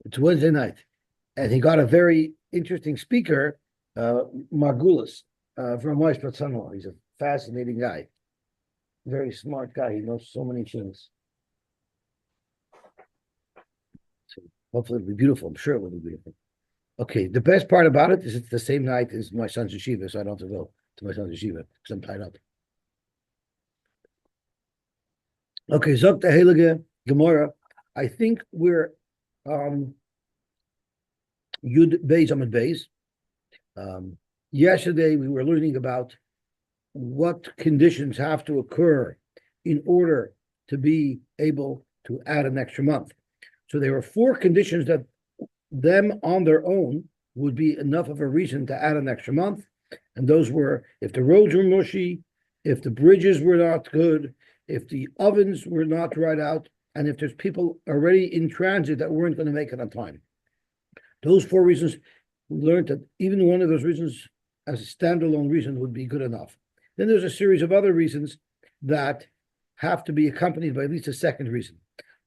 It's Wednesday night, and he got a very interesting speaker, Margulis, from Weiss Son-in-law. He's a fascinating guy, very smart guy. He knows so many things. So hopefully it'll be beautiful. I'm sure it will be beautiful. Okay, the best part about it is it's the same night as my son's yeshiva, so I don't have to go to my son's yeshiva because I'm tied up. Okay, Zok the Heilige Gemara. I think we're Yud Beis Amud Beis. Yesterday we were learning about what conditions have to occur in order to be able to add an extra month. So there were 4 conditions that them on their own would be enough of a reason to add an extra month. And those were if the roads were mushy, if the bridges were not good, if the ovens were not right out, and if there's people already in transit that weren't going to make it on time. Those 4 reasons, we learned that even one of those reasons as a standalone reason would be good enough. Then there's a series of other reasons that have to be accompanied by at least a second reason,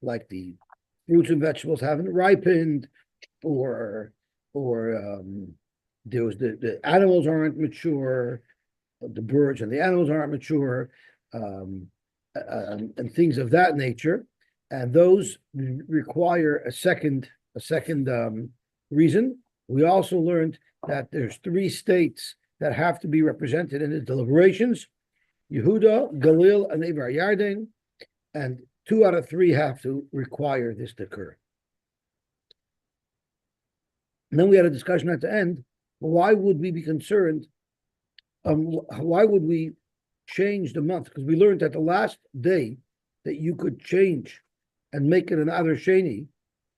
like the fruits and vegetables haven't ripened, or there was the animals aren't mature, the birds and the animals aren't mature, and things of that nature, and those require a second reason. We also learned that there's 3 states that have to be represented in the deliberations: Yehuda, Galil, and Evar Yarden, and 2 out of 3 have to require this to occur. And then we had a discussion at the end. Why would we be concerned? Why would we change the month? Because we learned that the last day that you could change and make it an Adar Sheni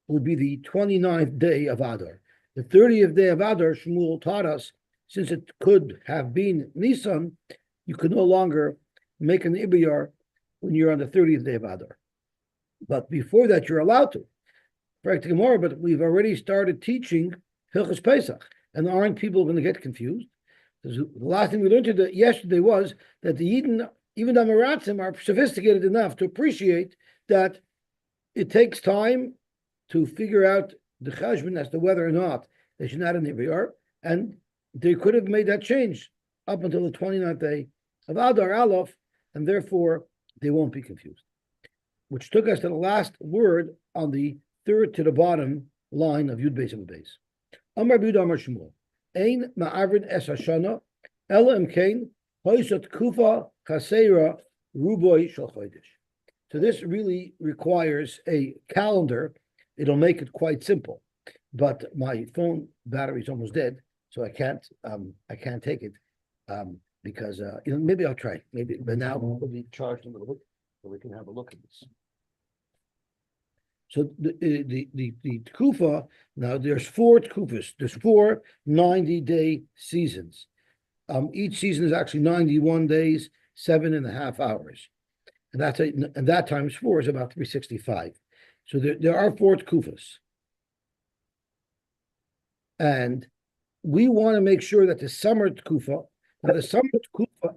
would be the 29th day of Adar. The 30th day of Adar, Shmuel taught us, since it could have been Nisan, you could no longer make an Ibiyar when you're on the 30th day of Adar. But before that, you're allowed to. Practically more, but we've already started teaching Hilchos Pesach, and aren't people going to get confused? The last thing we learned yesterday was that the Yidden, even the Maratzim, are sophisticated enough to appreciate that it takes time to figure out the cheshbon as to whether or not they should add an Ibiyar, and they could have made that change up until the 29th day of Adar Aleph, and therefore they won't be confused. Which took us to the last word on the 3rd to the bottom line of Yud Beis Amud Beis. Amar B'Yehuda Amar Shmuel, Ein ma'avrin es hashana, ela imkein hoisot kufa chaseira ruboy shel chodesh. So this really requires a calendar. It'll make it quite simple, but my phone battery is almost dead, so I can't take it because maybe I'll try. Maybe, but now it'll be charged a little bit, so we can have a look at this. So the tkufa, now there's 4 tkufas. There's 4 90-day seasons. Each season is actually 91 days, 7.5 hours. And that times 4 is about 365. So there are 4 tkufas. And we want to make sure that the summer tkufa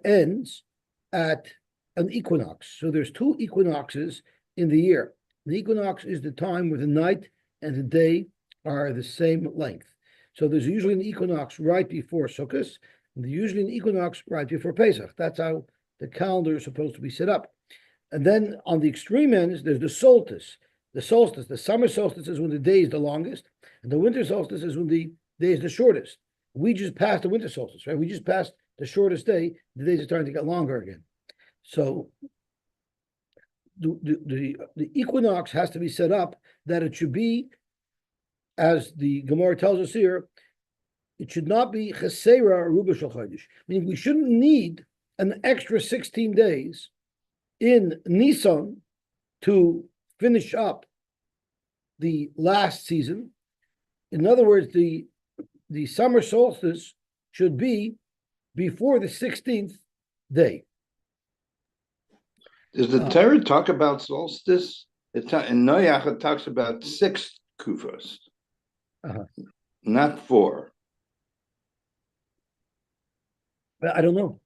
ends at an equinox. So there's 2 equinoxes in the year. The equinox is the time where the night and the day are the same length. So there's usually an equinox right before Sukkot, and there's usually an equinox right before Pesach. That's how the calendar is supposed to be set up. And then on the extreme ends, there's the solstice. The solstice, the summer solstice is when the day is the longest, and the winter solstice is when the day is the shortest. We just passed the winter solstice, right? We just passed the shortest day. The days are starting to get longer again. So the equinox has to be set up that it should be, as the Gemara tells us here, it should not be chesera ruba shel chodesh. Meaning we shouldn't need an extra 16 days in Nisan to finish up the last season. In other words, the summer solstice should be before the 16th day. Does the Torah talk about solstice? In Noach, it talks about 6 kufos, not 4. I don't know.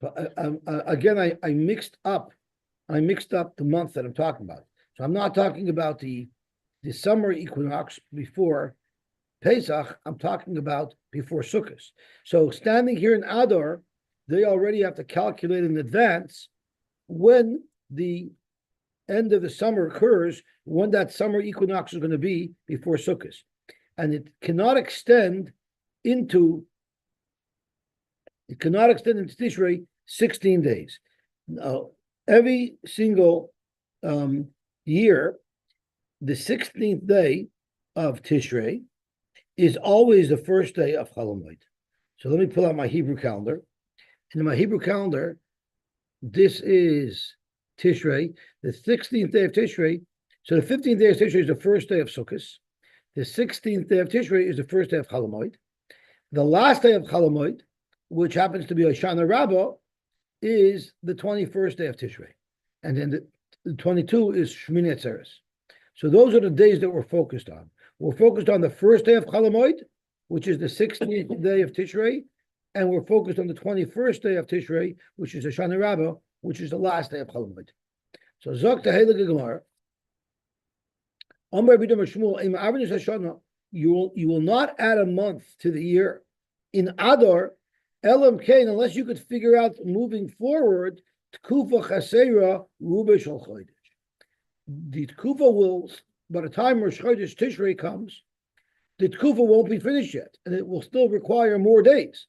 But again, I mixed up I mixed up the month that I'm talking about. So I'm not talking about the summer equinox before Pesach. I'm talking about before Sukkot. So standing here in Adar, they already have to calculate in advance when the end of the summer occurs, when that summer equinox is going to be before Sukkot. And it cannot extend into Tishrei 16 days. Now, every single year, the 16th day of Tishrei is always the first day of Chol Hamoed. So let me pull out my Hebrew calendar. And in my Hebrew calendar, this is Tishrei, the 16th day of Tishrei. So the 15th day of Tishrei is the first day of Sukkot. The 16th day of Tishrei is the first day of Chol Hamoed. The last day of Chol Hamoed, which happens to be Hoshana Rabbah, is the 21st day of Tishrei. And then the 22 is Shmini Atzeres. So those are the days that we're focused on. We're focused on the first day of Chol Hamoed, which is the 16th day of Tishrei, and we're focused on the 21st day of Tishrei, which is Hoshana Rabbah, which is the last day of Chol Hamoed. So Zok Tehillah Gemara, Amar B'Dam Shmuel, Im Avnus Hashana, you will not add a month to the year in Adar, Elam Kain, unless you could figure out moving forward, Tkufa Chasera Ruba Shal Chodesh. The Tkufa will, by the time Rosh Chodesh Tishrei comes, the Tkufa won't be finished yet, and it will still require more days.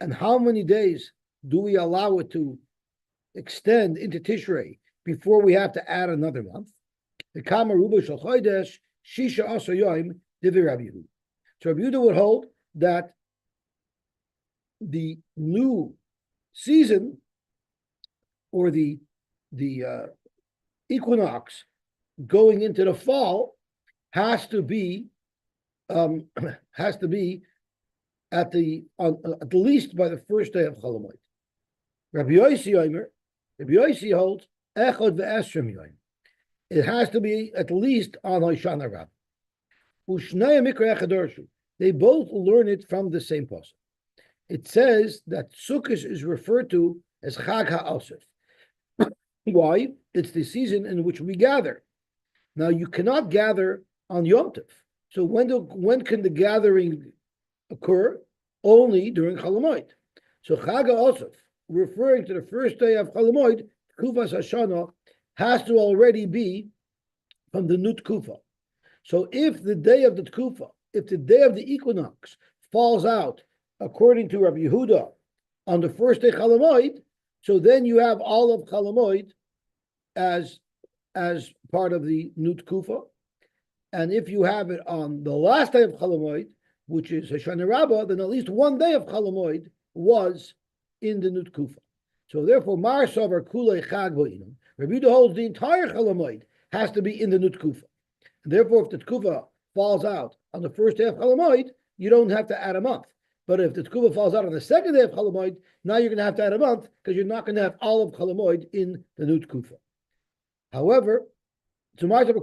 And how many days do we allow it to extend into Tishrei before we have to add another month? The Kama Ruba Shal Chodesh Shisha Asa Yom Divi Rabbi Yehuda. So Rabbi Yehuda would hold that the new season or the equinox going into the fall has to be at least by the first day of Chol Hamoed. Rabbi Yosy holds Echad ve'Esrim Yom. It has to be at least on Hoshana Rabbah. Ushnei Mikra Echadorshu. They both learn it from the same pasuk. It says that Sukkot is referred to as Chag HaAsif. Why? It's the season in which we gather. Now you cannot gather on Yom Tov. So when can the gathering occur? Only during Chol Hamoed. So Chag HaAsif, referring to the first day of Chol Hamoed, Kufas Hashana, has to already be from the Nut Kufa. So if the day of the Tkufa, if the day of the equinox falls out, according to Rabbi Yehuda, on the first day Chol Hamoed, so then you have all of Chol Hamoed as part of the Nut Kufa. And if you have it on the last day of Chol Hamoed, which is Hoshana Rabbah, then at least one day of Chol Hamoed was in the Nut Kufa. So therefore, Mar Savar Kulei Chag Bo'inam, Rabbi Yehuda holds the entire Chol Hamoed has to be in the Nut Kufa. And therefore, if the Tkufa falls out on the first day of Chol Hamoed, you don't have to add a month. But if the Tkufa falls out on the second day of Chol Hamoed, now you're going to have to add a month because you're not going to have all of Chol Hamoed in the Nut Kufa. However, Umar Sover,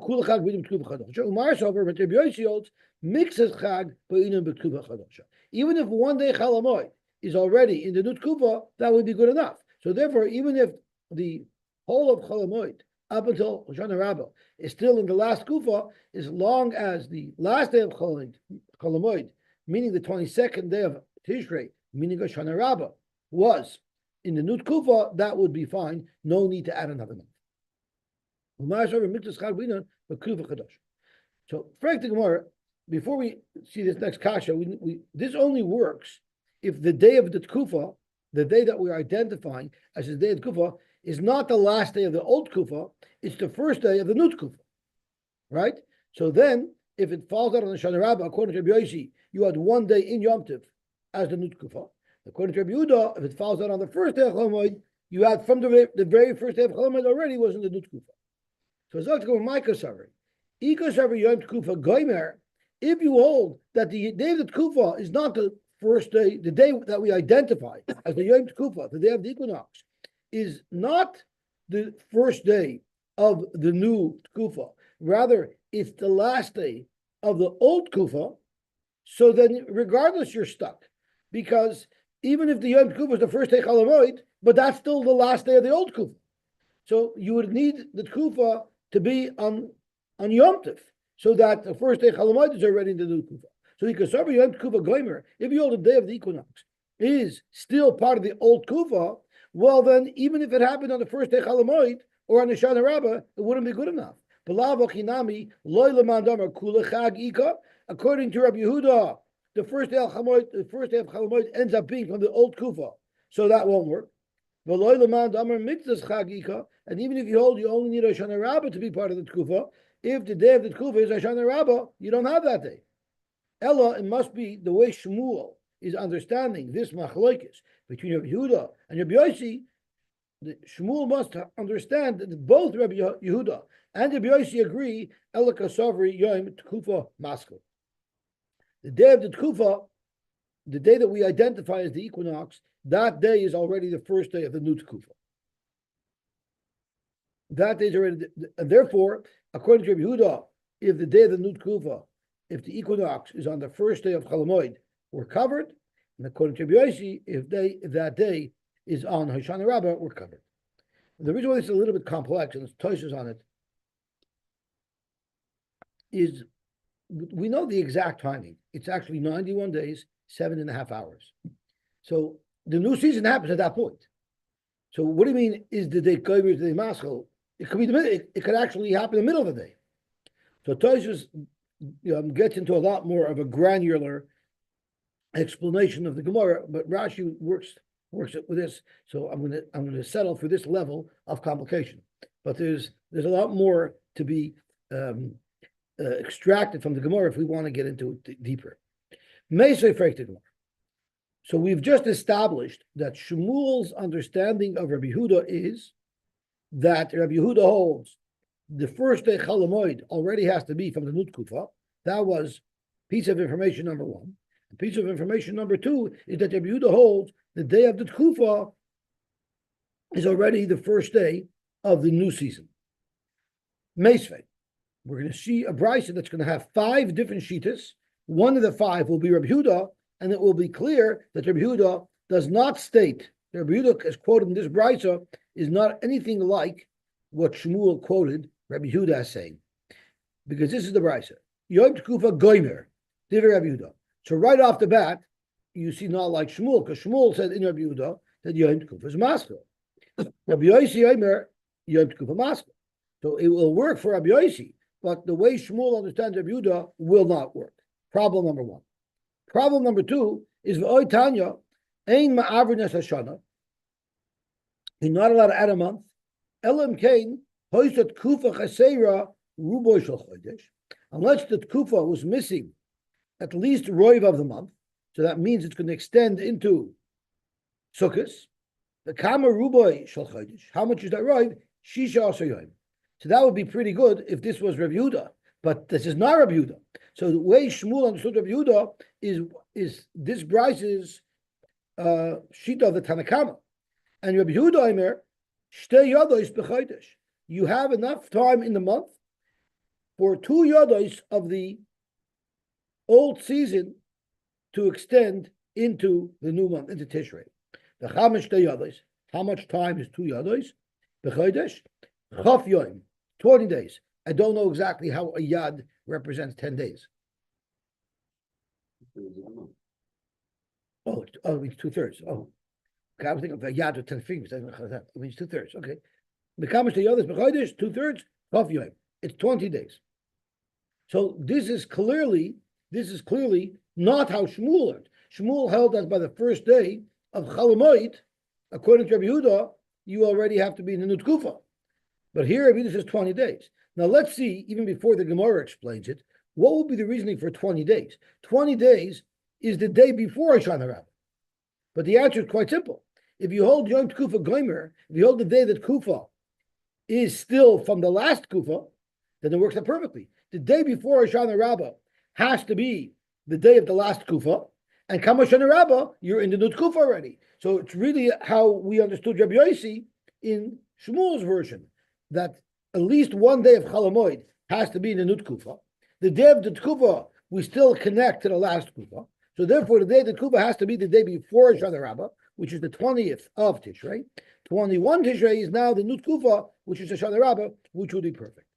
Rabbi Yosy holds mixes Chag Bo'inam b'Tkufa Chadasha. Even if one day Chol Hamoed is already in the Nut Kufa, that would be good enough. So therefore, even if the whole of Chol Hamoed up until Hoshana Rabbah is still in the last Kufa, as long as the last day of Chol Hamoed, meaning the 22nd day of Tishrei, meaning Hoshana Rabbah, was in the Nut Kufa, that would be fine. No need to add another month. So, Frank the Gemara, before we see this next kasha, this only works if the day of the Tkufa, the day that we're identifying as the day of Tkufa, is not the last day of the old Kufa, it's the first day of the Nut Kufa, right? So then, if it falls out on the Hoshana Rabbah, according to Rabbi Yosy, you had one day in Yom Tov as the Nut Kufa. According to Rabbi Yehuda, if it falls out on the first day of Chol Hamoed, you had from the very first day of Chol Hamoed already was in the Nut Kufa. So it's not to go with my Kosavari. Ikosavari Yom Tkufa Goimer, if you hold that the day of the Tkufa is not the first day, the day that we identify as the Yom Tkufa, the day of the equinox, is not the first day of the new Tkufa. Rather, it's the last day of the old Tkufa. So then, regardless, you're stuck. Because even if the Yom Tkufa is the first day Chol Hamoed, but that's still the last day of the old Tkufa. So you would need the Tkufa to be on Yom Tov, so that the first day Chalamoid is already in the new Tkufa. So you can start with Yom Tkufa Goimer. If you hold the day of the equinox is still part of the old Kufa, well then, even if it happened on the first day Chalamoid or on the Shana Rabbah, it wouldn't be good enough. According to Rabbi Yehuda, the first day of Chalamoid ends up being from the old Kufa, so that won't work. And even if you hold you only need a Shana Rabbah to be part of the Kufa, if the day of the Kufa is a Shana Rabbah, you don't have that day. Ella, it must be the way Shmuel is understanding this machlokes between Rabbi Yehuda and Rabbi Yosy. Shmuel must understand that both Rabbi Yehuda and Rabbi Yosy agree. Ella kasavri yom tkufa maskil. The day of the tkufa, the day that we identify as the equinox, that day is already the first day of the new tkufa. That day is already, and therefore, according to Rabbi Yehuda, if the day of the new tkufa, if the equinox is on the first day of Chalamoid, we're covered. And according to Rabbi Yosy, if that day is on Hoshana Rabbah, we're covered. And the reason why this is a little bit complex, and there's touches on it, is we know the exact timing. It's actually 91 days, 7.5 hours. So the new season happens at that point. So what do you mean is the day Kover is the day Maschel? It could be it could actually happen in the middle of the day. So Toshus gets into a lot more of a granular explanation of the Gemara, but Rashi works it with this. So I'm gonna settle for this level of complication. But there's a lot more to be extracted from the Gemara if we want to get into it deeper. So we've just established that Shmuel's understanding of Rabbi Yehuda is that Rabbi Yehuda holds the first day Chalamoid already has to be from the Nut Kufa. That was piece of information number one. And piece of information number two is that Rabbi Yehuda holds the day of the Kufa is already the first day of the new season. Meisvei. We're going to see a brisa that's going to have 5 different shitas. One of the 5 will be Rabbi Yehuda, and it will be clear that Rabbi Yehuda does not state, Rabbi Yehuda, as quoted in this brisa, is not anything like what Shmuel quoted Rabbi Yehuda as saying. Because this is the brisa. Yom Tkufa Goimer, Divrei Rabbi Yehuda. So right off the bat, you see not like Shmuel, because Shmuel said in Rabbi Yehuda that Yom Tkufa is Maskil. Rabbi Yosy Omer, Yom Tkufa Maskil. So it will work for Rabbi Yosy, but the way Shmuel understands Rabbi Yehuda will not work. Problem number 1. Problem number 2 is V'oy Tanya, Ein Ma'avrinas Hashana. You're not allowed to add a month. Elam Kain, Hoysat Kufa Chaseira, Ruboy Shal Chodesh. Unless the Kufa was missing at least Roiv of the month, so that means it's going to extend into Sukkot. The Kama Ruboy Shal Chodesh. How much is that Roiv? Shisha Asayoim. So that would be pretty good if this was Rabbi Yehuda, but this is not Rabbi Yehuda. So the way Shmuel understood Rabbi Yehuda is this Bryce's shita of the Tanakama, and Rabbi Yehuda Omer shtei yados b'chodesh. You have enough time in the month for 2 yados of the old season to extend into the new month, into Tishrei. The chamash shtei yados. How much time is 2 yados b'chodesh? Chaf yom, 20 days. I don't know exactly how a yad represents 10 days. Oh, it means 2/3. Oh, okay, I was thinking of a yad with 10 fingers. It means 2/3. Okay. Mekamish the yadas b'chodesh, 2/3. Chaf yom. It's 20 days. So this is clearly not how Shmuel learned. Shmuel held that by the first day of Chalamoid, according to Rabbi Yehuda, you already have to be in the Nut Kufa. But here Rabbi Yehuda says 20 days. Now let's see, even before the Gemara explains it, what would be the reasoning for 20 days? 20 days is the day before Hoshana Rabbah. But the answer is quite simple. If you hold Yom Kufa Goimer, if you hold the day that Kufa is still from the last Kufa, then it works out perfectly. The day before Hoshana Rabbah has to be the day of the last Kufa, and Kam Hoshana Rabbah, you're in the Nut Kufa already. So it's really how we understood Rabbi Yosy in Shmuel's version, that at least one day of Chalamoid has to be in the Nut Kufa. The day of the Kufa, we still connect to the last Kufa. So therefore, the day of the Kufa has to be the day before Hoshana Rabbah, which is the 20th of Tishrei. 21 Tishrei is now the new Tkufa, which is Hoshana Rabbah, which would be perfect.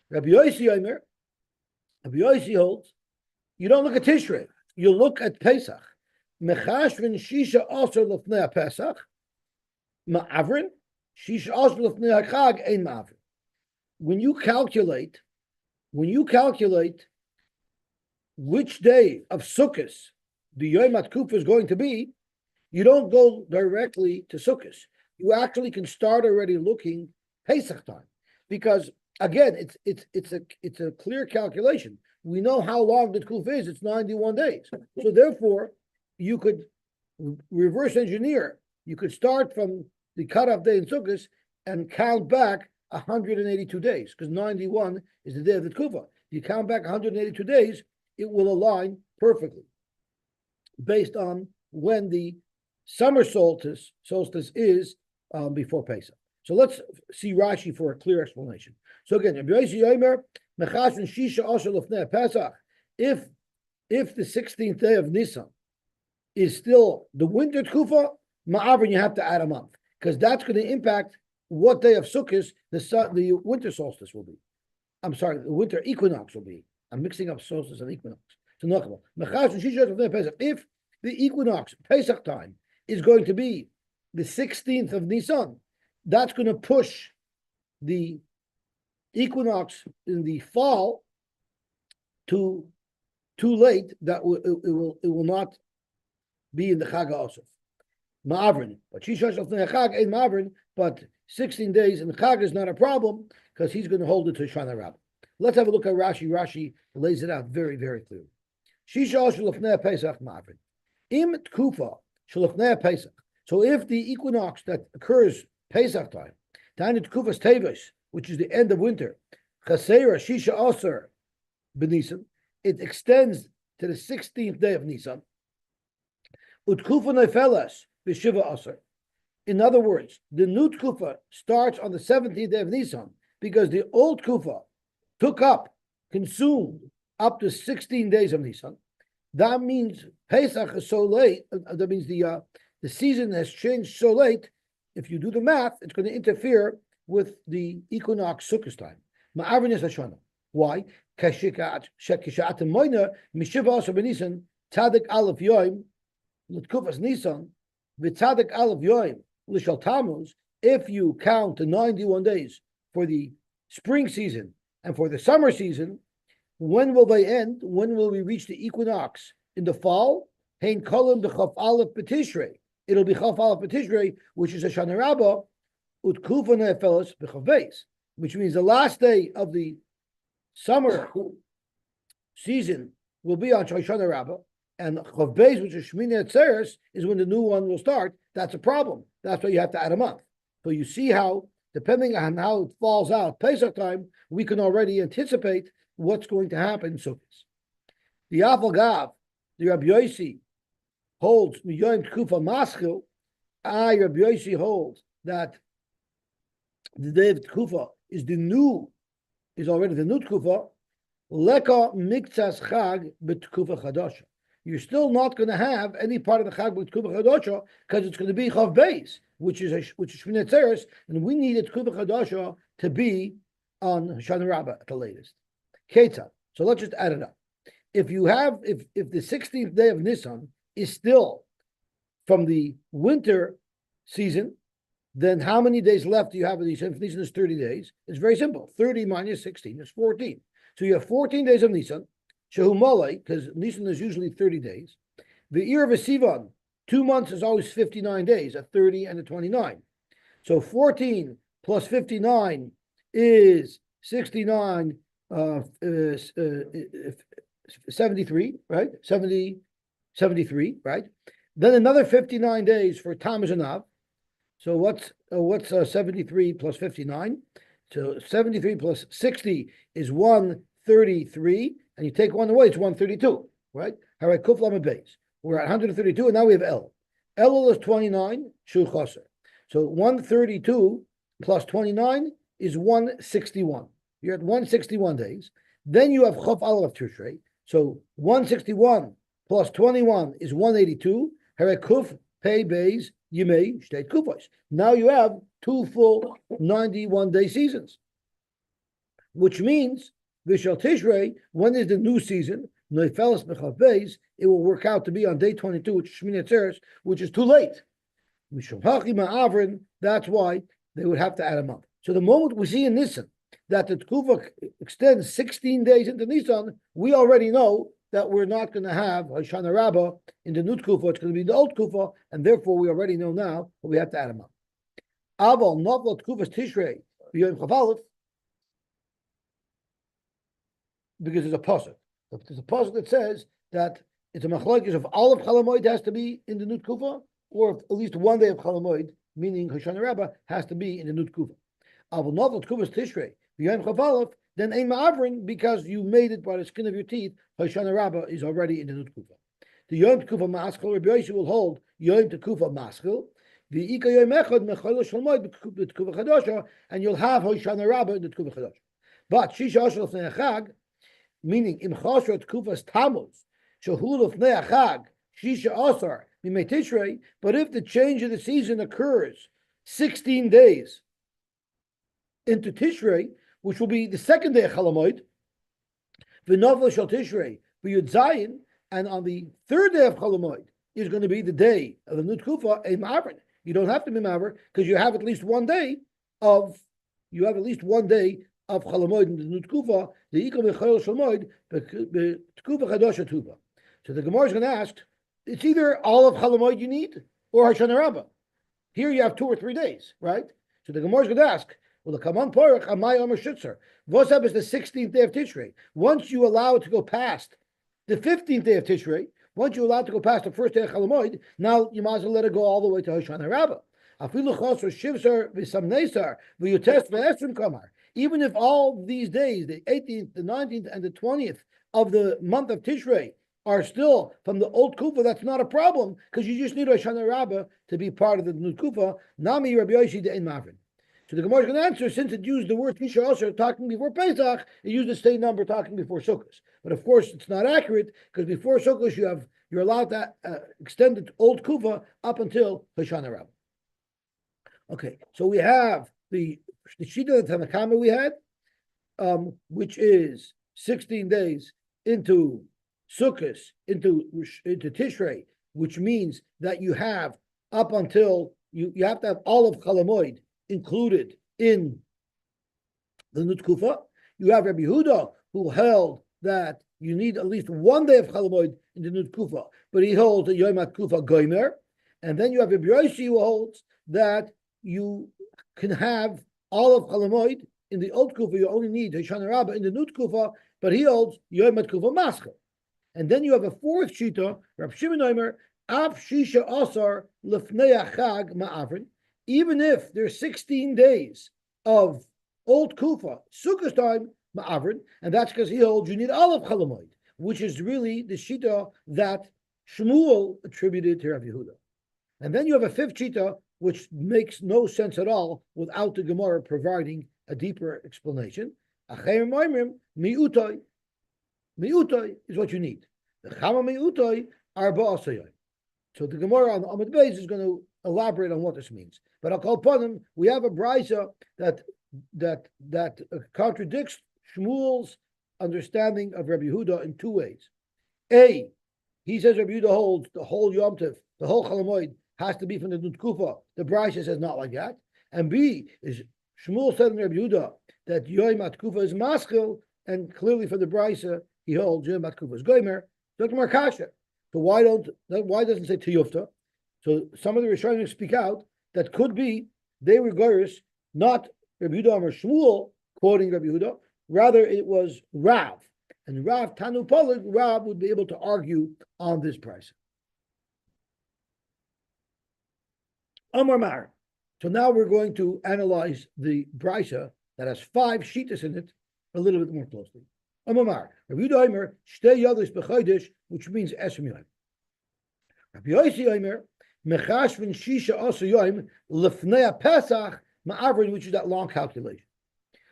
Rabbi Yosy holds, you don't look at Tishrei, you look at Pesach. Mechashvin Shisha also lefnei Pesach, ma'avrin, Shisha also lefnei Chag ein ma'avrin. When you calculate which day of Sukkot the Yom HaTkufa is going to be, you don't go directly to Sukkot. You actually can start already looking Pesach time, because again, it's a clear calculation. We know how long the Tkufa is; it's 91 days. So therefore, you could reverse engineer. You could start from the cutoff day in Sukkot and count back 182 days, because 91 is the day of the Tkufa. You count back 182 days, it will align perfectly based on when the summer solstice is before Pesach. So let's see Rashi for a clear explanation. So again, if the 16th day of Nisan is still the winter Tkufa, ma'avrin, you have to add a month, because that's going to impact what day of Sukkot the winter solstice will be. I'm sorry, the winter equinox will be. I'm mixing up solstice and equinox. So if the equinox, Pesach time, is going to be the 16th of Nisan, that's going to push the equinox in the fall to too late. That it will not be in the Chag HaOsef. Ma'avrin, but Shisha Shofnei Chag ain't Ma'avrin, but 16 days in the Chag is not a problem, because he's going to hold it to Shana Rabbah. Let's have a look at Rashi. Rashi lays it out very, very clearly. Shisha Shofnei Pesach Ma'avrin. Im Tkufa Shofnei Pesach. So if the equinox that occurs Pesach time, Tani Tkufas Tevis, which is the end of winter, Chasera Shisha Aser B'Nisan, it extends to the 16th day of Nisan. Utkufa Nefelas B'Shiva Aser. In other words, the new Tkufa starts on the 17th day of Nisan, because the old Tkufa consumed up to 16 days of Nisan. That means Pesach is so late. That means the season has changed so late. If you do the math, it's going to interfere with the equinox Sukkot time. Ma'avrin is Hashana. Why? Tzadik Aleph Yoim L'Tkufas Nisan v'Tzadik Aleph Yoim L'Shal Tammuz. If you count the 91 days for the spring season and for the summer season, when will they end? When will we reach the equinox in the fall? Hein Kolim b'Chaf Aleph B'Tishrei. It'll be Chaf Aleph B'Tishrei, which is a Shana Rabbah, Utkufa Nefelos B'Chav Beis, which means the last day of the summer season will be on Shana Rabbah, and Chav Beis, which is Shmini Atzeres, is when the new one will start. That's a problem. That's why you have to add a month. So you see how, depending on how it falls out Pesach time, we can already anticipate what's going to happen in Sukkot. The Afal Gav, the Rabbi Yosy holds Miyoim Tkufa Maschil. Rabbi Yosy holds that the day of Tkufa is already the new Tkufa. Leka Miktzas Chag B'Tkufa Chadasha. You're still not going to have any part of the Chag B'Tkufa Chadasha, because it's going to be Chav Beis, which is Shmini Atzeres, and we need a Tkufa Chadasha to be on Hoshana Rabbah at the latest. Ketzad. So let's just add it up. If the 16th day of Nisan is still from the winter season, then how many days left do you have of Nisan? If Nisan is 30 days, it's very simple. 30 minus 16 is 14. So you have 14 days of Nisan, Shehu Malay, because Nisan is usually 30 days. The year of a Sivan, 2 months is always 59 days, a 30 and a 29. So 14 plus 59 is 69, 73, right? 73, right? Then another 59 days for Tammuz and Av. So what's 73 plus 59? So 73 plus 60 is 133, and you take one away, it's 132, right? All right, Kuf Lamed Beis. We're at 132, and now we have El. El is 29, Shu Chaser. So 132 plus 29 is 161. You're at 161 days. Then you have Chof Aleph Tishrei. So 161 plus 21 is 182. Harekuf pay bays, Yimei, state kufos. Now you have 2 full 91-day seasons, which means Vishal Tishrei, when is the new season? Noifeles Mechav Beis, it will work out to be on day 22, which is Shmini Atzeres, which is too late. That's why they would have to add a month. So the moment we see in Nisan that the Tkuva extends 16 days into Nisan, we already know that we're not going to have Hoshana Rabbah in the new Tkuva. It's going to be the old Tkuva, and therefore we already know now that we have to add a month. Aval Novla Tkuvas Tishrei B'Yom Chavalif, because there's a pasuk. There's a pasuk that says that it's a machlokes of all of Chalamoid has to be in the new Tkuva, or if at least one day of Chalamoid, meaning Hoshana Rabbah, has to be in the new Tkuva. Aval Novla Tkuvas Tishrei B'Yom Chavalif, then Ein Ma'avrin, because you made it by the skin of your teeth, Hoshana Rabbah is already in the new Tkuva. The Yom Tkuva Maschil, Rabbi Yosy will hold Yom Tkuva Maschil, the Ika Yom Echad Mechol Shalmoid B'Tkuva Chadosha, and you'll have Hoshana Rabbah in the Tkuva Chadosha. But Shisha Ashel Lefnei Chag, meaning Im Chosra Tkuvas Tammuz, Shahul Lefnei Chag, Shisha Asar Mimei Tishrei. But if the change of the season occurs 16 days into Tishrei, which will be the second day of Chalamoid, V'Novla Shal Tishrei V'Yud Zayin, and on the third day of Chalamoid is going to be the day of the new Tkufa, a Ma'avrin. You don't have to be Ma'avr because you have at least one day of Chalamoid in the new Tkufa, the Ikam V'Chayil Shalmoid B'Tkufa Chadosha Tuva. So the Gemara is going to ask, it's either all of Chalamoid you need or Hoshana Rabbah. Here you have 2 or 3 days, right? So the Gemara is going to ask, well, the Kaman Porach Amay Omer Shitzer. Vosab is the 16th day of Tishrei. Once you allow it to go past the 15th day of Tishrei, once you allow it to go past the first day of Chalamoid, now you might as well let it go all the way to Hoshana Rabbah. Afilu Chosar Shivsar V'Samnesar V'Yutes V'Esrim Kamar. Even if all these days, the 18th, the 19th, and the 20th of the month of Tishrei are still from the old Kufa, that's not a problem because you just need Hoshana Rabbah to be part of the new Kufa. Nami Rabbi Yosy De'en Mavrin. So the Gemara is going to answer, since it used the word Tisha also talking before Pesach, it used the same number talking before Sukkot. But of course, it's not accurate because before Sukkot you're allowed to extend the old Kufa up until Hoshana Rabbah. Okay, so we have the Shita Tanakama we had, which is 16 days into Sukkot, into Tishrei, which means that you have up until you have to have all of Chalamoid included in the Nut Kufa. You have Rabbi Yehuda, who held that you need at least one day of Chalamoid in the Nut Kufa, but he holds the Yom Kufa Goimer. And then you have Rabbi Yosy, who holds that you can have all of Chalamoid in the old Kufa. You only need Hoshana Rabbah in the Nut Kufa, but he holds Yom Kufa Maschil. And then you have a fourth Shita, Rab Shimon Omer, Av Shisha Asar Lefnei Chag Ma'avrin. Even if there's 16 days of old Kufa, Sukkot time, Ma'avrin, and that's because he holds you need all of Chalamoid, which is really the Shita that Shmuel attributed to Rav Yehuda. And then you have a fifth Shita, which makes no sense at all without the Gemara providing a deeper explanation. Achayim Oimrim, Mi'utoi. Mi'utoi is what you need. The Chama Mi'utoi Arba Asayoi. So the Gemara on the Amud Beis is going to elaborate on what this means. But I'll call upon him. We have a brisa that contradicts Shmuel's understanding of Rabbi Yehuda in 2 ways. A, he says Rabbi Yehuda holds the whole Yom Tov, the whole Chalamoid has to be from the Nut Kufa. The brisa says not like that. And B, is Shmuel said in Rabbi Yehuda that Yom Kufa is maschil, and clearly from the brisa he holds Yom Kufa is goimer. Dr. Markasha. So why doesn't it say Tiyufta? So some of the Rishonim speak out that could be they were Goris, not Rabbi Yehuda or Shmuel quoting Rabbi Yehuda, rather it was Rav. And Rav Tanu Polig, Rav would be able to argue on this price. Amar Mar. So now we're going to analyze the brisa that has 5 shitas in it a little bit more closely. Amar Mar. Rabbi Yehuda Omer, Shtei Yadis B'Chodesh, which means Esrim Yom. Rabbi Yosy Omer, Mechashvin Shisha Asa Yom Lefnei Pesach Ma'avrin, which is that long calculation.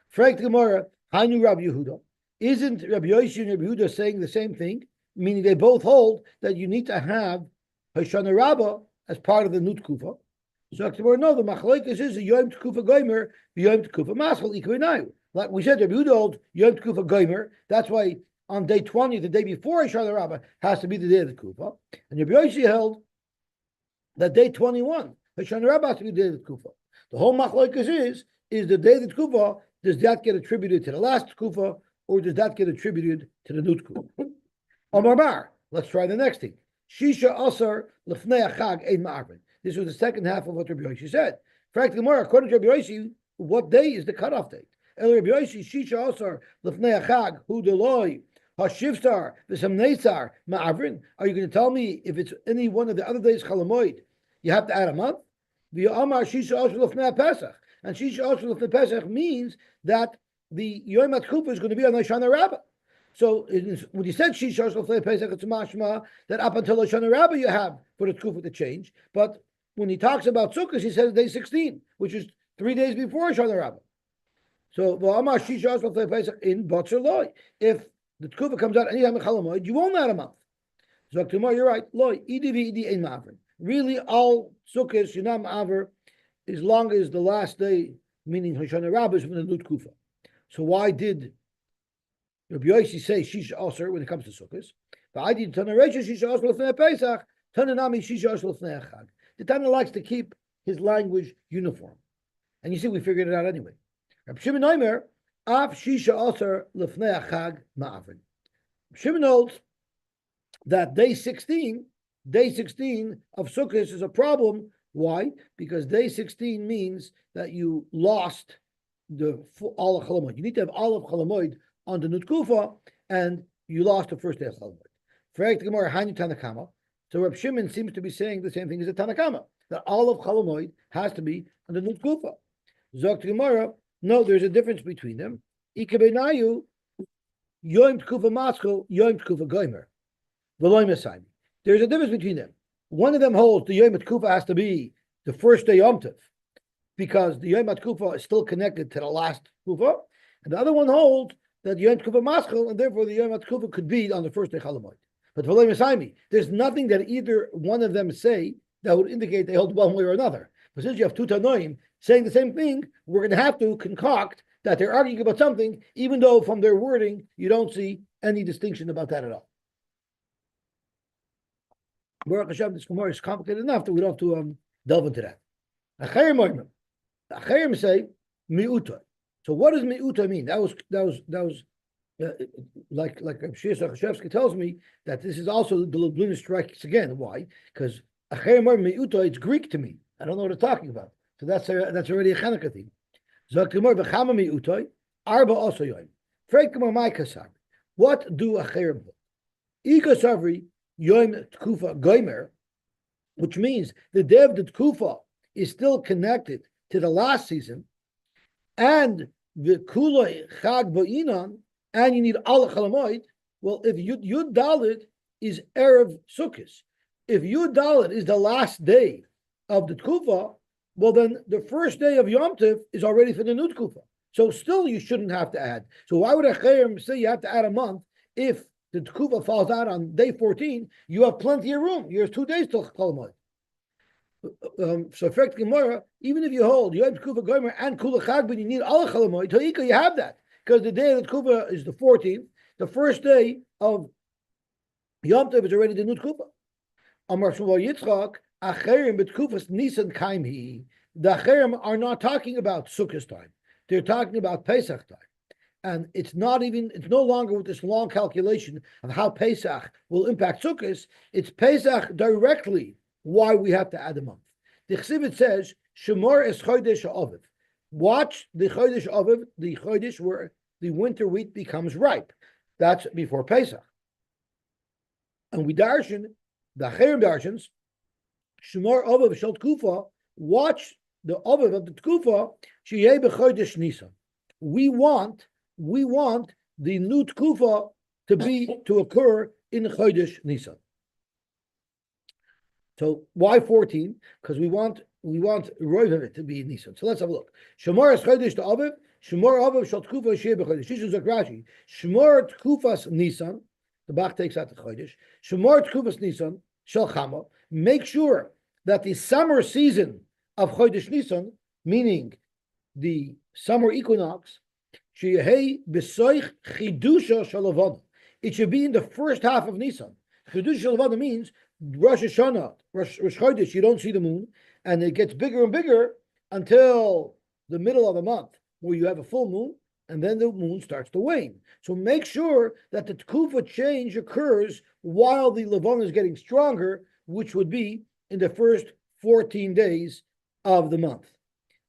Frank Gemara, Hainu Rabbi Yehuda. Isn't Rabbi Yosy and Rabbi Yehuda saying the same thing? Meaning they both hold that you need to have Hoshana Rabbah as part of the Nut Kufa. So no, the Machlokes is a Yom Tekufa Gomer, Yom Tekufa Maschal Equinox. Like we said, Rabbi Yehuda holds Yom Tekufa Gomer. That's why on day 20, the day before Hoshana Rabbah, has to be the day of the Kufa. And Rabbi Yosy held that day 21, Hoshana Rabbah has to be the day of the Kufa. The whole Machlokes is the day of the Kufa, does that get attributed to the last Kufa, or does that get attributed to the Nut Kufa? Omar Bar, let's try the next thing. Shisha Asar Lefnei Chag Ein Ma'arvin. This was the second half of what Rabbi Yosy said. Frankly, more according to Rabbi Yosy, what day is the cutoff date? El Rabbi Yosy Shisha Asar Lefnei Chag Hu Deloi Hashivstar V'Samneisar Ma'arvin. Are you going to tell me if it's any one of the other days Chalamoid, you have to add a month? V'Amar Shisha Asar Lefnei Pesach, and Shisha Asar Lefnei Pesach means that the Yom HaTkufa is going to be on Hoshana Rabbah. So when you said Shisha Asar Lefnei Pesach, it's mashma that up until Hoshana Rabbah you have for the Tkufa to change. But when he talks about Sukkot, he says day 16, which is 3 days before Hoshana Rabbah. So V'Amar Shisha Asar Lefnei Pesach in Batzer Loi. If the Tkufa comes out anytime in Chalamoid, you won't add a month. So tomorrow you're right. Loi Idi v'Idi ein ma'aver. Really, all Sukkot you're not ma'aver as long as the last day, meaning Hoshana Rabbah, is from the Nut Kufa. So why did Rabbi Yosy say Shisha Asar when it comes to Sukkot? But I did Tana Reisha Shisha Asar Lefnei Pesach, Tana Nami Shisha Asar Lefnei Chag. The Tana likes to keep his language uniform, and you see we figured it out anyway. Rabbi Shimon Omer Av Shisha Asar Lefnei Chag Ma'avin. Shimon holds that day 16 of Sukkot is a problem. Why? Because day 16 means that you lost the all of Chalamoid. You need to have all of Chalamoid on the Nut Kufa, and you lost the first day of Chalamoid. For the Gemara, Hanyu Tanakama. So Reb Shimon seems to be saying the same thing as the Tanakama, that all of Chalamoid has to be on the Nut Kufa. Zok to Gemara, no, there's a difference between them. Ikebenayu, Yom Tkufa Maschel, Yom Tkufa Gomer. V'loy Mesayim. There's a difference between them. One of them holds the Yom Tkufa has to be the first day Yom Tov, because the Yom Kufa is still connected to the last Kufa, and the other one holds that Yom Kufa Maschel, and therefore the Yom Kufa could be on the first day Chalamoid. But there's nothing that either one of them say that would indicate they hold one way or another. But since you have two Tanoim saying the same thing, we're going to have to concoct that they're arguing about something, even though from their wording you don't see any distinction about that at all. Baruch Hashem, this Gemara is complicated enough that we don't have to delve into that. Achayim say mi'uta. So what does mi'uta mean? That was like Shir Sachashevsky tells me that this is also the Lublin strikes again. Why? Because achayim mi'uta, it's Greek to me. I don't know what they're talking about. So that's already a Chanukah thing. Zaktimor b'chama mi'uta arba also yoim. Freikamor my kasar. What do achayim hold? Ikasavri yom tkufa goimer, which means the day of the tkufa is still connected to the last season, and the kuloi chag ba'inan, and you need al chalamoid. Well, if Yud Dalit is erev Sukkot, if Yud Dalit is the last day of the tkufa, well then the first day of Yom Tov is already for the new tkufa. So still you shouldn't have to add. So why would a chayim say you have to add a month if the tkufa falls out on day 14? You have plenty of room. You have 2 days till chalamoid. So effect Gemara, even if you hold Yom Tekufa Gomer and Kula Chag, but you need all Chalamoid, Toika, you have that. Because the day of the Tekufa is the 14th, the first day of Yom Tov is already the new Tekufa. Amar Shmuel Yitzchak, Acherim B'Tkufas Nisan Kaimhi. The Acherim are not talking about Sukkot time. They're talking about Pesach time. And it's no longer with this long calculation of how Pesach will impact Sukkot. It's Pesach directly. Why we have to add a month? The Chsivit says, Shemor es Chodesh Aviv. Watch the Chodesh Aviv, the Chodesh where the winter wheat becomes ripe. That's before Pesach. And we darshan, the Acherim darshans, Shemor Aviv Shel Tkufa, watch the Aviv of the Tkufa, Sheyeh b'Chodesh Nisan. We want the new Tkufa to occur in Chodesh Nisan. So why 14? Because we want Roiv of it to be in Nisan. So let's have a look. Shemor es Chodesh to Aviv. Shemor Aviv shel Tkufa sheyeh b'Chodesh. This is Rashi. Shemor Tkufas Nisan. The Bach takes out the Chodesh. Shemor Tkufas Nisan shel Chama. Make sure that the summer season of Chodesh Nisan, meaning the summer equinox, it should be in the first half of Nisan. Chidusha Shalavana means Rosh Hashanah, Rosh Chodesh, you don't see the moon, and it gets bigger and bigger until the middle of the month, where you have a full moon, and then the moon starts to wane. So make sure that the Tkufa change occurs while the Levana is getting stronger, which would be in the first 14 days of the month.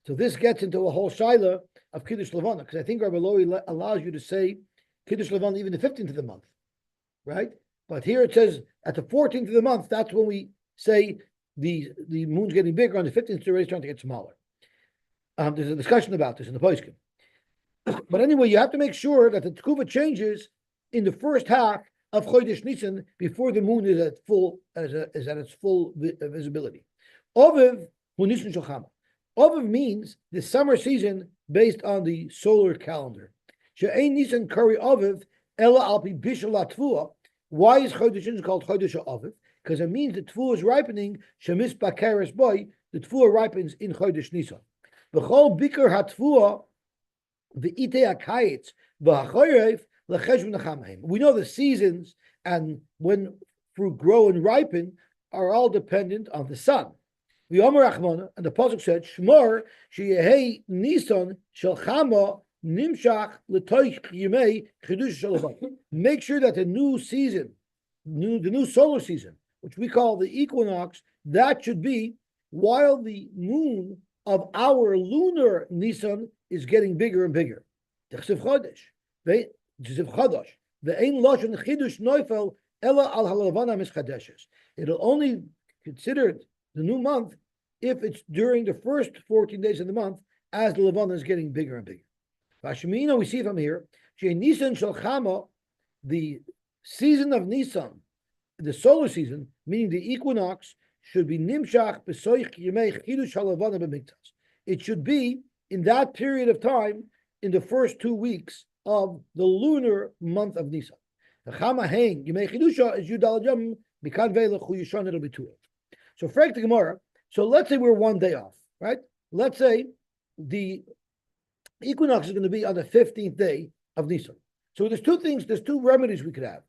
So this gets into a whole shaila of Kiddush Levana, because I think Rabbi Loi allows you to say Kiddush Levana even the 15th of the month, right? But here it says at the 14th of the month, that's when we say the moon's getting bigger. On the 15th, it's already starting to get smaller. There's a discussion about this in the Poskim. But anyway, you have to make sure that the Tkuva changes in the first half of Chodesh Nisan before the moon is at its full visibility. Oviv hu Nisan Shulchama. Oviv means the summer season based on the solar calendar. She'ein Nisan Kari Oviv Ela Alpi Bishul Latvua. Why is Chodesh Nisan called Chodesh Oviv? Because it means the Tvua is ripening. Shemis Bakaris Boy. The Tvua ripens in Chodesh Nisan. B'chol Bikar HaTvua. We know the seasons and when fruit grow and ripen are all dependent on the sun. And the pasuk said, "Shmor sheyehei Nisan shel Chama nimshach l'toich yimei chidush shalavan." Make sure that the new season, the new solar season, which we call the equinox, that should be while the moon of our lunar Nisan is getting bigger and bigger. It'll only considered the new month if it's during the first 14 days of the month as the Levana is getting bigger and bigger. We see from here, the season of Nisan, the solar season, meaning the equinox, should be nimshach b'soich yemei chidush haLevana b'miktas. It should be in that period of time, in the first 2 weeks of the lunar month of Nisan. The Chama Hang, Yemei Chidusha, is Yudal Yom, Mikan Ve'lech Hu Yishon, it'll be 2. So, Frank the Gemara, so let's say we're 1 day off, right? Let's say the equinox is going to be on the 15th day of Nisan. So there's two remedies we could have.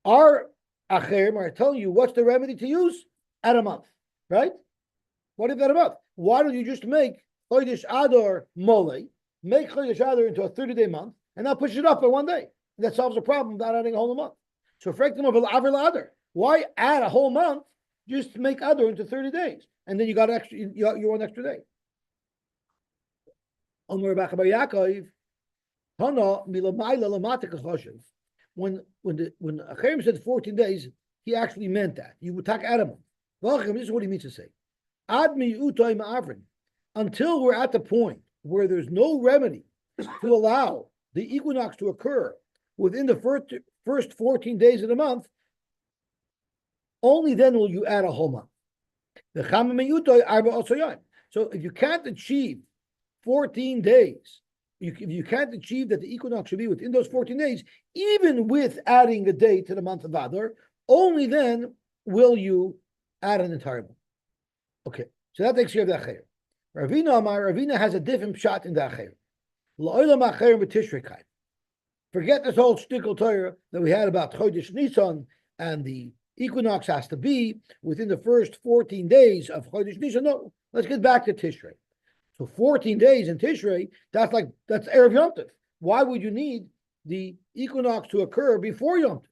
Our Acherim are telling you what's the remedy to use? At a month, right? What if at a month? Why don't you just make Chodesh Adar Mole, make Chodesh Adar into a 30-day month, and now push it up by 1 day? And that solves the problem without adding a whole month. So why add a whole month? Just make Adar into 30 days, and then you got extra. You 1 extra day. When Acherim said 14 days, he actually meant that. You would talk Adam. This is what he means to say. Until we're at the point where there's no remedy to allow the equinox to occur within the first 14 days of the month, only then will you add a whole month. So if you can't achieve 14 days, if you can't achieve that the equinox should be within those 14 days, even with adding a day to the month of Adar, only then will you add an entire month. Okay, so that takes care of the Acher. Ravina has a different shot in the Acher. Forget this whole shtickle Torah that we had about Chodesh Nisan and the equinox has to be within the first 14 days of Chodesh Nisan. No, let's get back to Tishrei. So 14 days in Tishrei, that's Erev Yom Tov. Why would you need the equinox to occur before Yom Tov?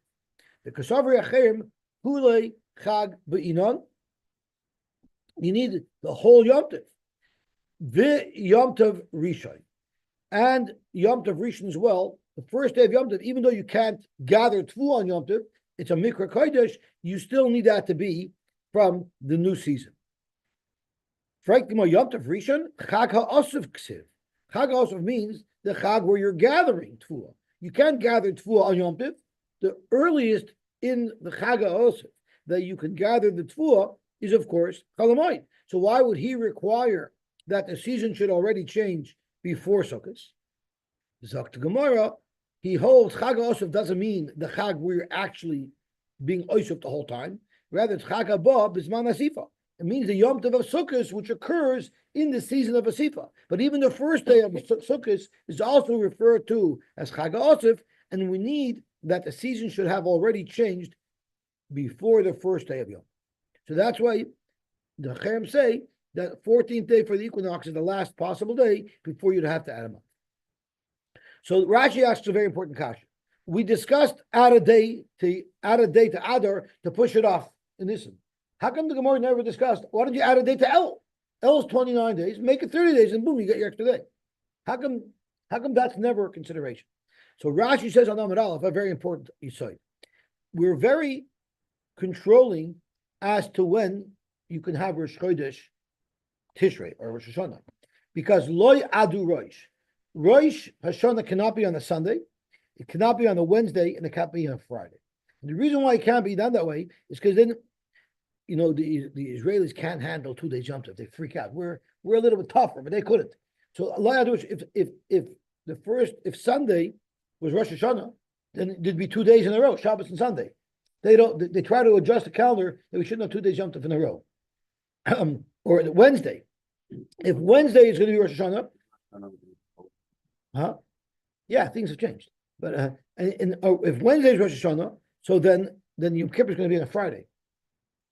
The Kasavri Acherim Hulei Chag Be'inon. You need the whole Yom Tov. The Yom Tov Rishon. And Yom Tov Rishon as well. The first day of Yom Tov, even though you can't gather Tfu on Yom Tov, it's a Mikra Kodesh, you still need that to be from the new season. Yom Tov Rishon, Chag HaOsef Ksiv. Chag HaOsef means the Chag where you're gathering Tfuah. You can't gather Tfuah on Yom Tov. The earliest in the Chag HaOsef that you can gather the Tfuah is, of course, Chalamoid. So why would he require that the season should already change before Sukkot? Zok to Gemara, he holds Chag HaOsef doesn't mean the Chag where you're actually being Osef the whole time. Rather, it's Chag HaBa B'zman Asifa. It means the Yom Tov of Sukkot, which occurs in the season of Asifa. But even the first day of Sukkot is also referred to as Chag HaOsif, and we need that the season should have already changed before the first day of Yom. So that's why the Chayim say that 14th day for the equinox is the last possible day before you'd have to add a month. So Rashi asks a very important question. We discussed add a day to Adar to push it off in Nisan. How come the Gemara never discussed? Why don't you add a day to El? El is 29 days. Make it 30 days, and boom, you get your extra day. How come that's never a consideration? So Rashi says on Amud Aleph, a very important Yosy. We're very controlling as to when you can have Rosh Chodesh Tishrei or Rosh Hashanah, because Loy Adu Rosh Hashanah cannot be on a Sunday, it cannot be on a Wednesday, and it can't be on a Friday. And the reason why it can't be done that way is because then, the Israelis can't handle 2 days Yom Tov. They freak out. We're a little bit tougher, but they couldn't. So if Sunday was Rosh Hashanah, then there'd be 2 days in a row, Shabbos and Sunday. They try to adjust the calendar that we shouldn't have 2 days Yom Tov in a row. Or Wednesday. If Wednesday is going to be Rosh Hashanah, yeah, things have changed. But if Wednesday is Rosh Hashanah, so then Yom Kippur is going to be on a Friday.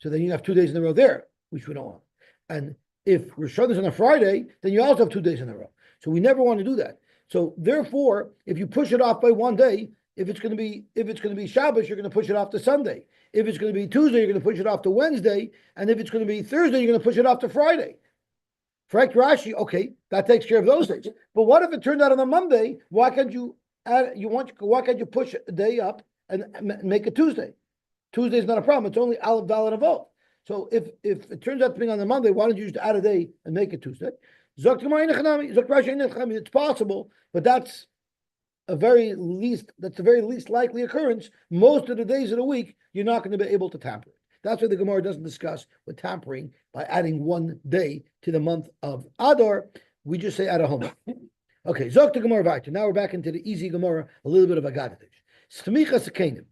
So then you have 2 days in a row there, which we don't want. And if Rosh Hashanah is on a Friday, then you also have 2 days in a row. So we never want to do that. So therefore, if you push it off by 1 day, if it's going to be Shabbos, you're going to push it off to Sunday. If it's going to be Tuesday, you're going to push it off to Wednesday. And if it's going to be Thursday, you're going to push it off to Friday. Frank Rashi, okay, that takes care of those days. But what if it turned out on a Monday? Why can't you push a day up and make it Tuesday? Tuesday is not a problem. It's only Aleph, Dalet, and Vav. So if it turns out to be on a Monday, why don't you just add a day and make it Tuesday? It's possible, but that's the very least likely occurrence. Most of the days of the week, you're not going to be able to tamper it. That's why the Gemara doesn't discuss with tampering by adding 1 day to the month of Adar. We just say add a home. Okay, Zok the Gemara Vayter. Now we're back into the easy Gemara, a little bit of a Gadadish. Smicha Sakenim.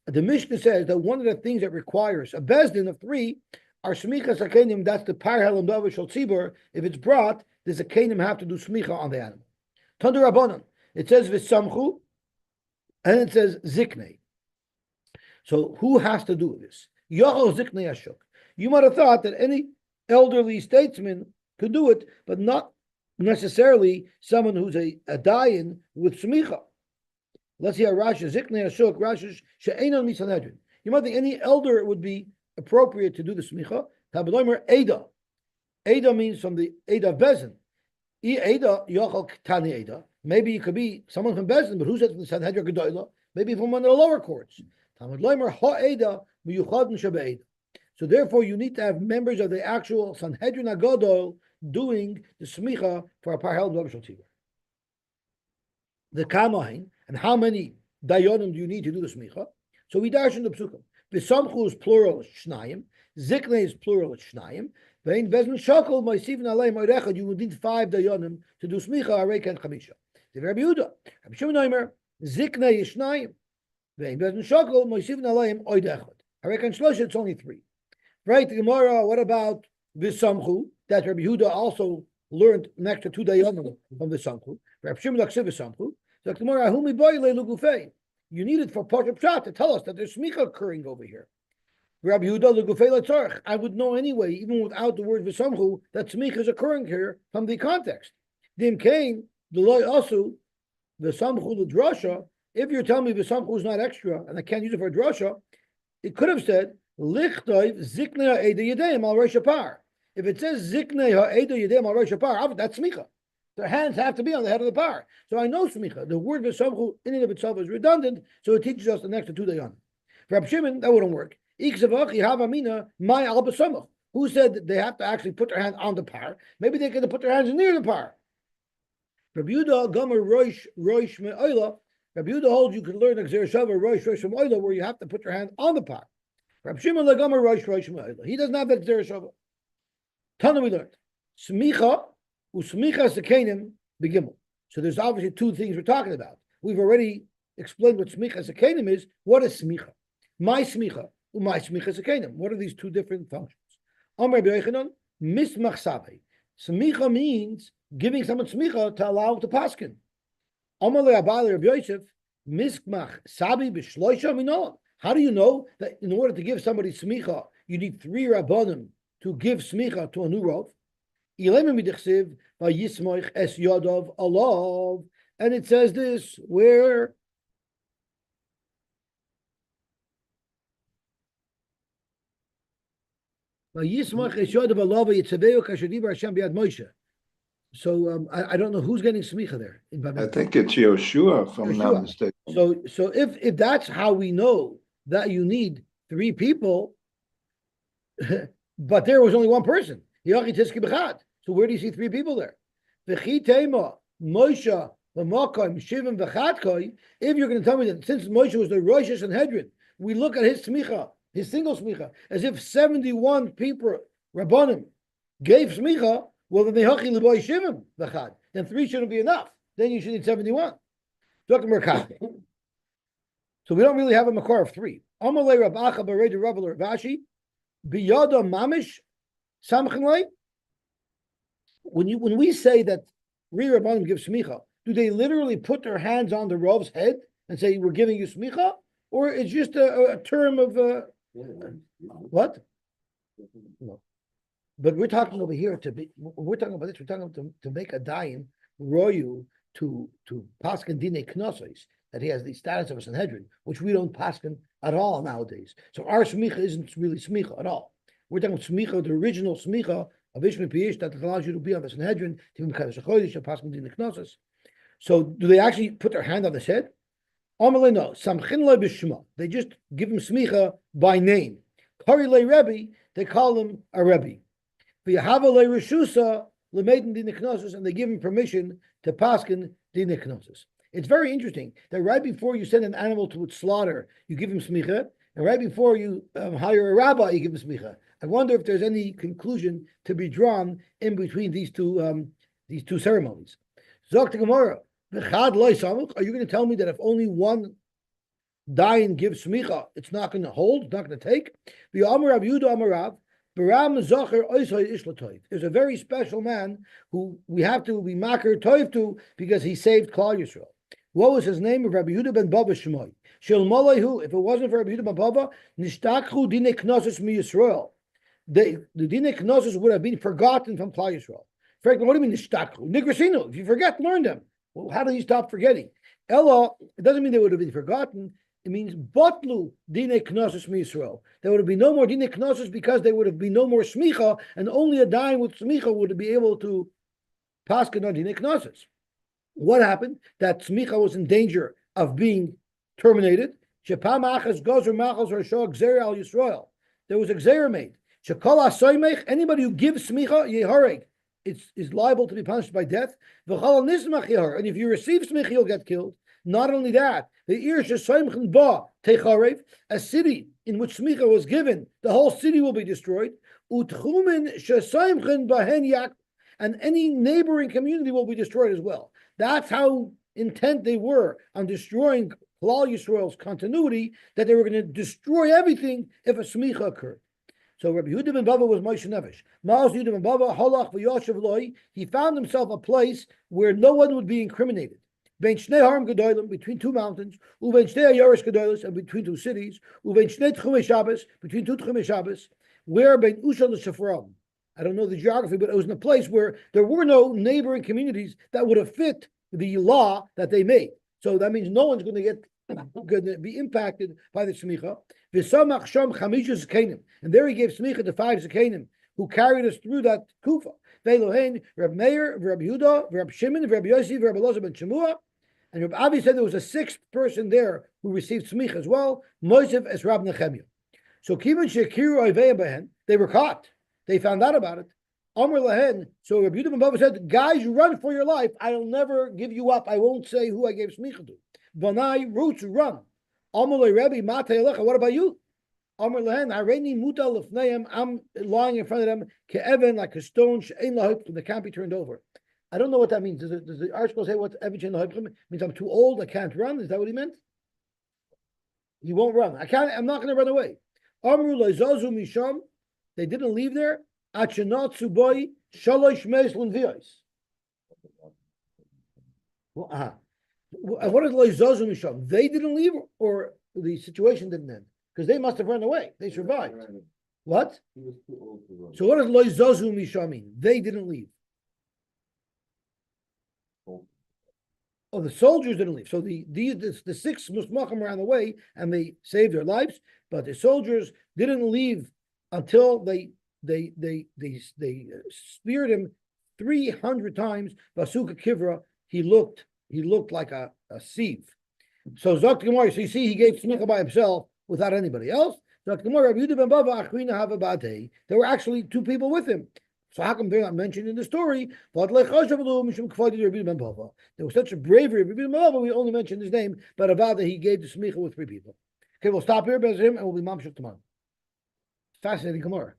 The Mishnah says that one of the things that requires a bezdin of 3 are smicha sakenim. That's the parhel and davar shel tzibur. If it's brought, the zakenim have to do smicha on the animal. Tandur Rabbanan. It says v'samchu, and it says ziknei. So who has to do this? Yochel ziknei ashuk. You might have thought that any elderly statesman could do it, but not necessarily someone who's a dayan with smicha. Let's see how Rashi ziknei ashuk. Rashi she'enon mi Sanhedrin. You might think any elder would be appropriate to do the smicha. Tabalomer Eda. Eda means from the Eda of Bezin. Eda yochel tani Eda. Maybe it could be someone from Bezin, but who's it from the Sanhedrin Gedolah? Maybe from one of the lower courts. Tabalomer ha Eda miyuchadin sheba. So therefore, you need to have members of the actual Sanhedrin Agadol doing the smicha for a parhel davar shel tzibur. The kamahin, and how many dayonim do you need to do the smicha? So we dash in the psukim. V'samchu is plural, shnayim. Ziknei is plural, shnayim. Vein bezin shakol ma'isivin alei ma'irechad. You would need 5 dayonim to do smicha. Arei ken chamisha. The Rabbi Yehuda, Rabbi Shimon Omer, ziknei is shnayim. Vein bezin shakol ma'isivin aleim oidechad. Arei ken shlosha. It's only 3. Right, the Gemara. What about v'samchu? That Rabbi Yehuda also learned an extra 2 dayonim from v'samchu. Rabbi Shimon Laksiv v'samchu. So the Gemara, humi boy le lugufei. You need it for Pashup Pshat to tell us that there's smicha occurring over here. Rabbi Yehuda legufei letzarich. I would know anyway, even without the word v'samchu, that smicha is occurring here from the context. Dim kain deloy asu v'samchu l'drasha. If you're telling me v'samchu is not extra and I can't use it for a drasha, it could have said lichtayv ziknei ha'eda yedeim al rosh hapar. If it says ziknei ha'eda yedeim al rosh hapar, that's smicha. Their hands have to be on the head of the par. So I know smicha. The word v'samchu in and of itself is redundant, so it teaches us the next 2 dayonim. For Rabbi Shimon, that wouldn't work. Who said that they have to actually put their hand on the par? Maybe they could put their hands near the par. Rabbi Yehuda Gomer Roish Me'oila. Rabbi Yehuda holds you can learn Xer Shava Roish Me'oila where you have to put your hand on the par. Rabbi Shimon Gomer Roish Me'oila. He doesn't have that Xer Shava. Tana we learned. Smicha usmicha sekenim begimel. So there's obviously 2 things we're talking about. We've already explained what smicha sekenim is. What is smicha? My smicha. My smicha sekenim. What are these 2 different functions? Amar Rabbi Yochanan, mismach sabi. Smicha means giving someone smicha to allow him to paskin. Amar le'abali Rabbi Yosef, mismach sabi b'shloisha minah. How do you know that in order to give somebody smicha, you need 3 rabbanim to give smicha to a new rov? And it says this, where so I don't know who's getting smicha there. I think it's Yoshua, if I'm not mistaken. So if that's how we know that you need 3 people, but there was only 1 person. So where do you see 3 people there? If you're going to tell me that since Moshe was the Rosh Sanhedrin, we look at his smicha, his single smicha, as if 71 people, Rabbanim, gave smicha, well, then then 3 shouldn't be enough. Then you should need 71. So we don't really have a makar of 3. Amalei Rabacha Barei Rabbi Ravashi, Biyada Mamish Samchanlei. When we say that 3 Rabbanim give smicha, do they literally put their hands on the Rav's head and say, we're giving you smicha? Or it's just a term of what? No. But we're talking over here we're talking about this, we're talking about to make a dayan royu to paskin dine knossos, that he has the status of a Sanhedrin, which we don't paskin at all nowadays. So our smicha isn't really smicha at all. We're talking about smicha, the original smicha of Ishmael Piyish, that allows you to be on the Sanhedrin, to be Mekadosh HaChodesh, paskin dine knossos. So do they actually put their hand on his head? No, they just give him smicha by name. Kari le Rebbe, they call him a Rebbe. And they give him permission to paskin dine knossos. It's very interesting that right before you send an animal to its slaughter, you give him smicha, and right before you hire a rabbi, you give him smicha. I wonder if there's any conclusion to be drawn in between these two ceremonies. Zok to Gemara. Are you going to tell me that if only 1 dayan gives smicha, it's not going to hold, it's not going to take? There's a very special man who we have to be makar toiv to because he saved Klal Yisrael. What was his name? Rabbi Yehuda ben Baba Shemai. If it wasn't for Rabbi Yehuda ben Baba, nishtakhu dine knossos mi Yisrael. The dine knossos would have been forgotten from Klal Yisrael. What do you mean nishtakhu? Nigrasinu. If you forget, learn them. Well, how do you stop forgetting? Ella, it doesn't mean they would have been forgotten. It means botlu dine knossos mi Yisrael. There would be no more dine knossos because there would have been no more smicha, and only a dayan with smicha would be able to paskin on dine knossos. What happened? That smicha was in danger of being terminated. There was a gzeira made. Anybody who gives smicha yehareg, is liable to be punished by death. And if you receive smicha, you'll get killed. Not only that, a city in which smicha was given, the whole city will be destroyed. And any neighboring community will be destroyed as well. That's how intent they were on destroying Klal Yisrael's continuity, that they were going to destroy everything if a smicha occurred. So Rabbi Yehuda ben Baba was Moshe Nefesh. Maos Yehuda ben Baba halach v'yoshev loi. He found himself a place where no one would be incriminated. Bein shnei harim gedolim, between 2 mountains. Uvein shnei ayoros gedolos, and between 2 cities. Uvein shnei tchumei Shabbos, between 2 tchumei Shabbos. Where bein Usha l'Shafram. I don't know the geography, but it was in a place where there were no neighboring communities that would have fit the law that they made. So that means no one's going to be impacted by the smicha. And there he gave smicha to 5 zakenim who carried us through that kufa. Ve'elohein, Reb Meir, Reb Yehuda, Reb Shimon, Reb Yosy, Reb Elazar ben Shemua. And Reb Avi said there was a 6th person there who received smicha as well, Moshe as Rab Nechemia. So Kivan Shekiru Oivei Behen, they were caught. They found out about it. Amr Lahen. So Rabbi Yehuda ben Baba said, "Guys, run for your life. I'll never give you up. I won't say who I gave smicha to. Vanai, roots, run. Amr Le Rebbe, Mate Alecha. What about you? Amr Lahen, Hareini Muta Lefneim. I'm lying in front of them, Ke'even, like a stone. She'ein lahoipchim. They can't be turned over. I don't know what that means. Does the article say what Evan She'ein lahoipchim means? I'm too old. I can't run. Is that what he meant? You won't run. I can't. I'm not going to run away. Amru Lezazu Misham. They didn't leave there. Achenatsu boy shalosh meslin vios. Well, what is loizozum misham? They didn't leave, or the situation didn't end because they must have run away. They survived. What? He was too old to run. So what does loizozum misham mean? They didn't leave. Oh, the soldiers didn't leave. So the 6 musmachim ran away and they saved their lives, but the soldiers didn't leave until they speared him 300 times. Basuka kivra, he looked like a sieve. So Zok Gemara, so you see, he gave smicha by himself without anybody else. Zok Gemara, Rabbi Yehuda ben Bava, Achrina Hava Batei. There were actually 2 people with him. So how come they're not mentioned in the story? There was such a bravery of Rabbi Yehuda ben Bava, we only mentioned his name, but about that he gave the smicha with 3 people. Okay, we'll stop here, Bezim, and we'll be mamshuk tomorrow. Fascinating Gemara.